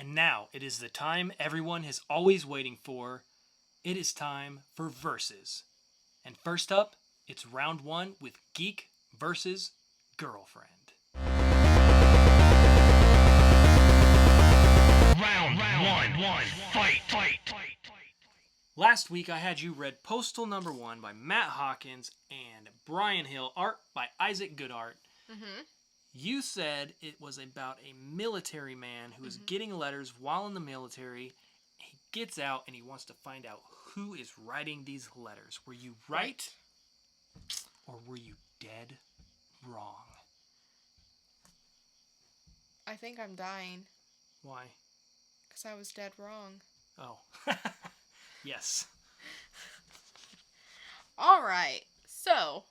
And now it is the time everyone has always waiting for. It is time for Versus. And first up, it's round 1 with Geek versus Girlfriend. Round one. Fight. Last week I had you read Postal Number 1 by Matt Hawkins and Brian Hill, art by Isaac Goodart. Mm-hmm. You said it was about a military man who is getting letters while in the military. He gets out and he wants to find out who is writing these letters. Were you right? Or were you dead wrong? I think I'm dying. Why? Because I was dead wrong. Oh. Yes. All right. So.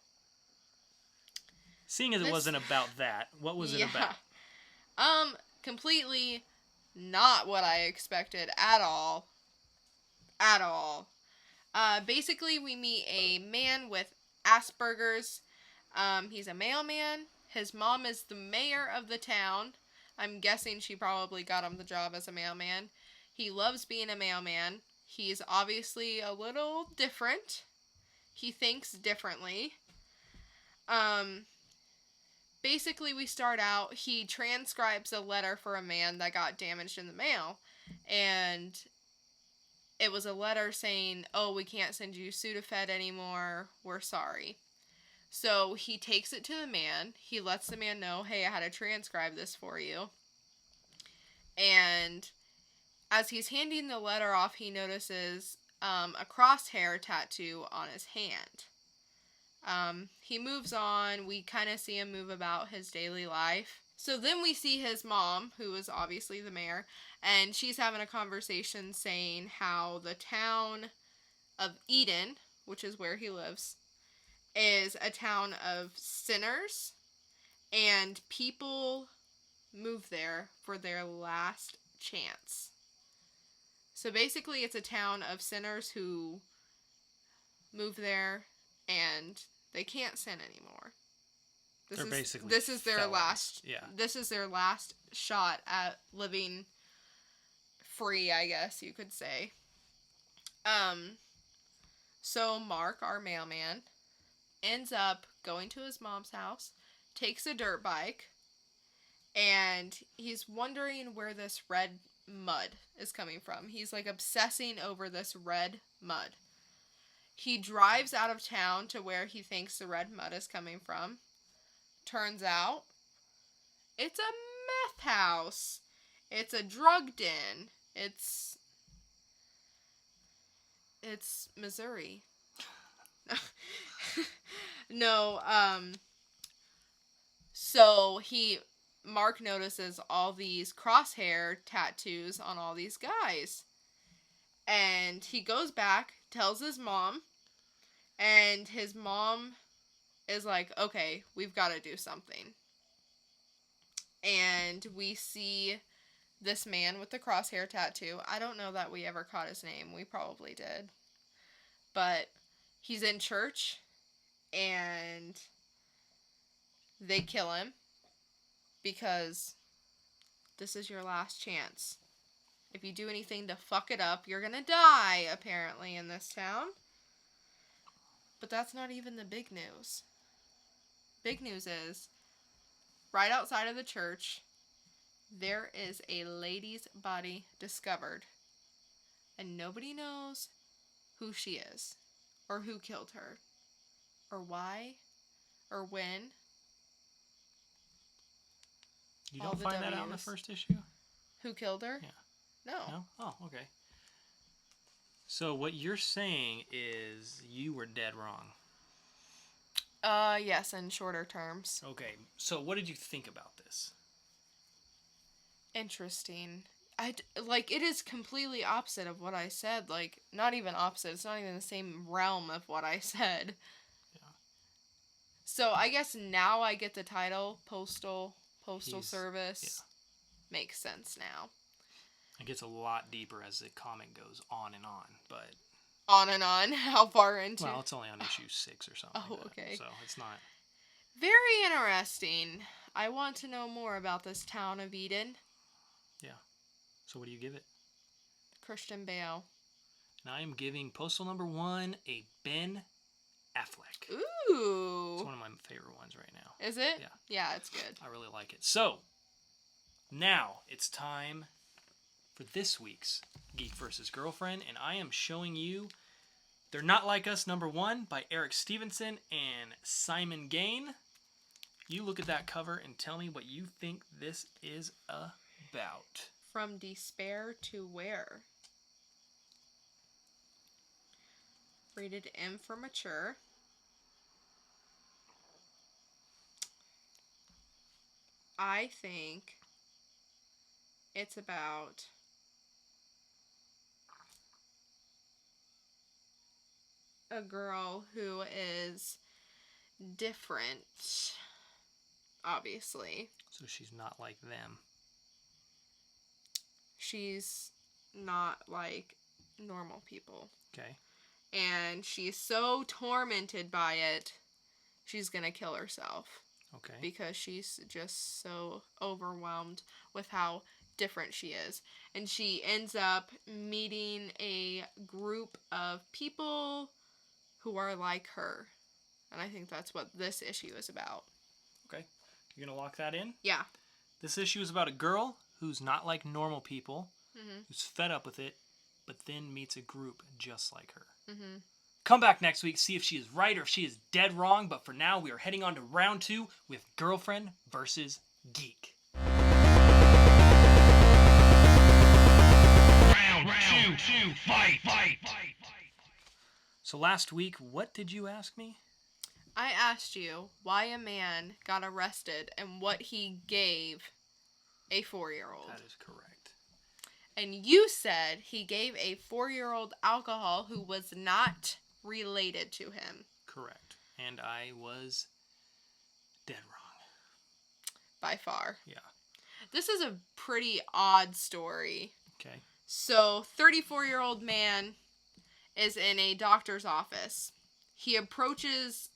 Seeing as it wasn't about that, what was it about? Completely not what I expected at all. At all. Basically, we meet a man with Asperger's. He's a mailman. His mom is the mayor of the town. I'm guessing she probably got him the job as a mailman. He loves being a mailman. He's obviously a little different. He thinks differently. Basically, we start out, he transcribes a letter for a man that got damaged in the mail. And it was a letter saying, oh, we can't send you Sudafed anymore. We're sorry. So he takes it to the man. He lets the man know, hey, I had to transcribe this for you. And as he's handing the letter off, he notices a crosshair tattoo on his hand. He moves on. We kind of see him move about his daily life. So then we see his mom, who is obviously the mayor, and she's having a conversation saying how the town of Eden, which is where he lives, is a town of sinners, and people move there for their last chance. So basically it's a town of sinners who move there and they can't sin anymore. This is their felons. last Yeah. This is their last shot at living free, I guess you could say. So Mark, our mailman, ends up going to his mom's house, takes a dirt bike, and he's wondering where this red mud is coming from. He's like obsessing over this red mud. He drives out of town to where he thinks the red mud is coming from. Turns out, it's a meth house. It's a drug den. It's Missouri. No, so Mark notices all these crosshair tattoos on all these guys. And he goes back, tells his mom, and his mom is like, okay, we've got to do something. And we see this man with the crosshair tattoo. I don't know that we ever caught his name. We probably did. But he's in church, and they kill him because this is your last chance. If you do anything to fuck it up, you're gonna die, apparently, in this town. But that's not even the big news. Big news is, right outside of the church, there is a lady's body discovered. And nobody knows who she is, or who killed her, or why, or when. You don't find that out in the first issue? Who killed her? Yeah. No? Oh, okay. So what you're saying is you were dead wrong. Yes, in shorter terms. Okay, so what did you think about this? Interesting. It is completely opposite of what I said. Like, not even opposite. It's not even the same realm of what I said. Yeah. So I guess now I get the title Postal Service. Yeah. Makes sense now. It gets a lot deeper as the comic goes on and on, but... On and on? How far into? Well, it's only on issue 6 or something. Oh, like that, okay. So it's not... Very interesting. I want to know more about this town of Eden. Yeah. So what do you give it? Christian Bale. And I am giving Postal number 1 a Ben Affleck. Ooh. It's one of my favorite ones right now. Is it? Yeah. Yeah, it's good. I really like it. So, now it's time for this week's Geek vs. Girlfriend, and I am showing you They're Not Like Us number 1 by Eric Stevenson and Simon Gain. You look at that cover and tell me what you think this is about. From Despair to Where. Rated M for mature. I think it's about a girl who is different, obviously. So she's not like them. She's not like normal people. Okay. And she's so tormented by it, she's gonna kill herself. Okay. Because she's just so overwhelmed with how different she is. And she ends up meeting a group of people who are like her. And I think that's what this issue is about. Okay. You're going to lock that in? Yeah. This issue is about a girl who's not like normal people, Mm-hmm. who's fed up with it, but then meets a group just like her. Mm-hmm. Come back next week, see if she is right or if she is dead wrong. But for now, we are heading on to round 2 with Girlfriend versus Geek. Round two, fight. So last week, what did you ask me? I asked you why a man got arrested and what he gave a 4-year-old. That is correct. And you said he gave a 4-year-old alcohol who was not related to him. Correct. And I was dead wrong. By far. Yeah. This is a pretty odd story. Okay. So, 34-year-old man is in a doctor's office. He approaches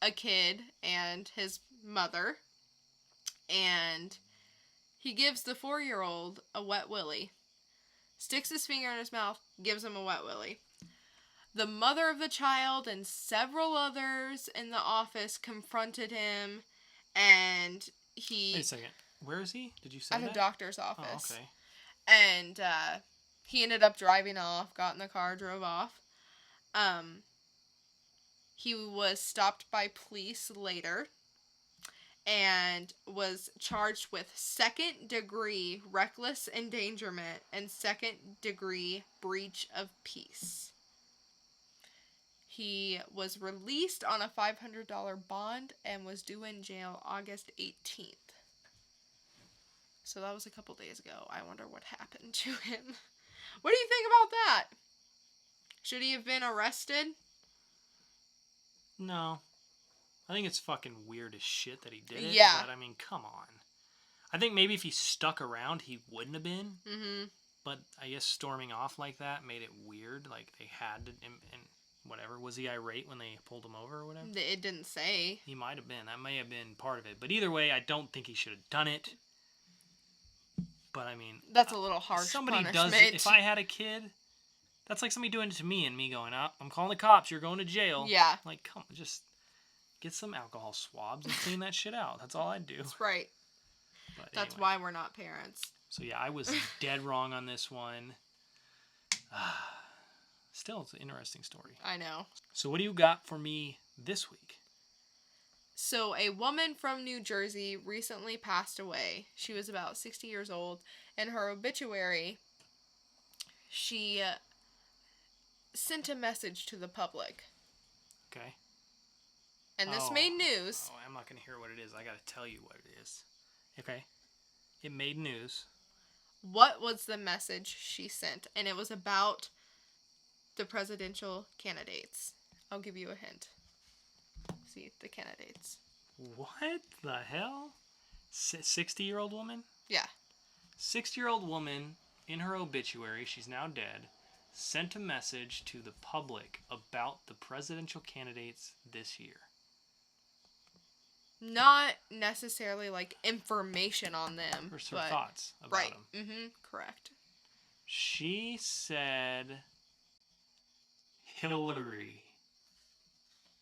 a kid and his mother, and he gives the 4-year-old a wet willy. Sticks his finger in his mouth, gives him a wet willy. The mother of the child and several others in the office confronted him, and he... Wait a second. Where is he? Did you say at that? a doctor's office. Oh, okay. And he ended up driving off, got in the car, drove off. He was stopped by police later and was charged with second-degree reckless endangerment and second-degree breach of peace. He was released on a $500 bond and was due in jail August 18th. So that was a couple days ago. I wonder what happened to him. What do you think about that? Should he have been arrested? No. I think it's fucking weird as shit that he did it. Yeah. But, I mean, come on. I think maybe if he stuck around, he wouldn't have been. Mm-hmm. But I guess storming off like that made it weird. Like, they had to... And whatever. Was he irate when they pulled him over or whatever? It didn't say. He might have been. That may have been part of it. But either way, I don't think he should have done it. But, I mean... That's a little harsh somebody punishment. does it. If I had a kid... That's like somebody doing it to me and me going, I'm calling the cops. You're going to jail. Yeah. Like, come on, just get some alcohol swabs and clean that shit out. That's all I'd do. That's right. But That's anyway. why we're not parents. So, yeah, I was dead wrong on this one. Still, it's an interesting story. I know. So, what do you got for me this week? So, a woman from New Jersey recently passed away. She was about 60 years old. In her obituary, she sent a message to the public. Okay. And this made news. Oh, I'm not going to hear what it is. I got to tell you what it is. Okay. It made news. What was the message she sent? And it was about the presidential candidates. I'll give you a hint. See, the candidates. What the hell? 60-year-old woman? Yeah. 60-year-old woman, in her obituary, she's now dead, sent a message to the public about the presidential candidates this year. Not necessarily like information on them. Or her but, thoughts about right. them. Mm-hmm. Correct. She said Hillary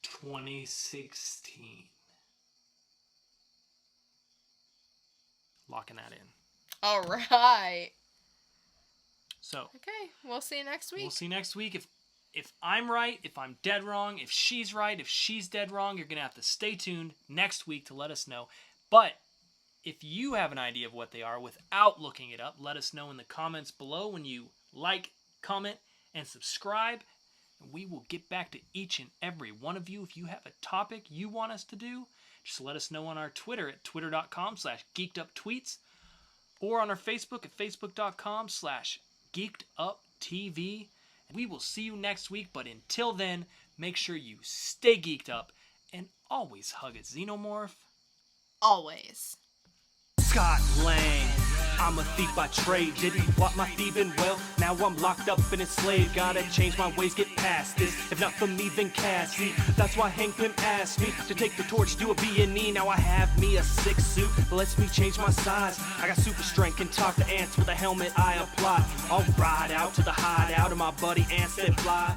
2016. Locking that in. All right. So. Okay, we'll see you next week. We'll see next week. If I'm right, if I'm dead wrong, if she's right, if she's dead wrong, you're going to have to stay tuned next week to let us know. But if you have an idea of what they are without looking it up, let us know in the comments below when you like, comment, and subscribe. And we will get back to each and every one of you. If you have a topic you want us to do, just let us know on our Twitter at twitter.com/geekeduptweets or on our Facebook at facebook.com/geekeduptv. We will see you next week, but until then, make sure you stay geeked up and always hug a xenomorph. Always. Scott Lang, I'm a thief by trade. Didn't plot my thieving well. Now I'm locked up and enslaved. Gotta change my ways, get past this. If not for me, then Cassie. That's why Hank Pym asked me to take the torch, do a B&E. Now I have me a 6 suit that lets me change my size. I got super strength, can talk to ants with a helmet I apply. I'll ride out to the hideout of my buddy ants that fly.